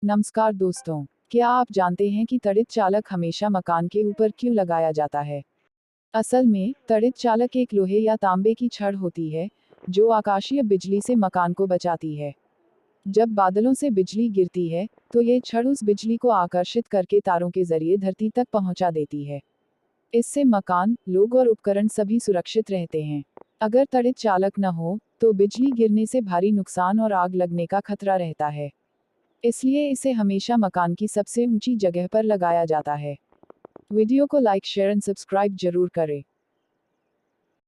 नमस्कार दोस्तों, क्या आप जानते हैं कि तड़ित चालक हमेशा मकान के ऊपर क्यों लगाया जाता है? असल में, तड़ित चालक एक लोहे या तांबे की छड़ होती है, जो आकाशीय बिजली से मकान को बचाती है। जब बादलों से बिजली गिरती है, तो ये छड़ उस बिजली को आकर्षित करके तारों के जरिए धरती तक पहुंचा देती है। इससे मकान, लोग और उपकरण सभी सुरक्षित रहते हैं। अगर तड़ित चालक न हो, तो बिजली गिरने से भारी नुकसान और आग लगने का खतरा रहता है। इसलिए इसे हमेशा मकान की सबसे ऊंची जगह पर लगाया जाता है। वीडियो को लाइक, शेयर एंड सब्सक्राइब जरूर करें।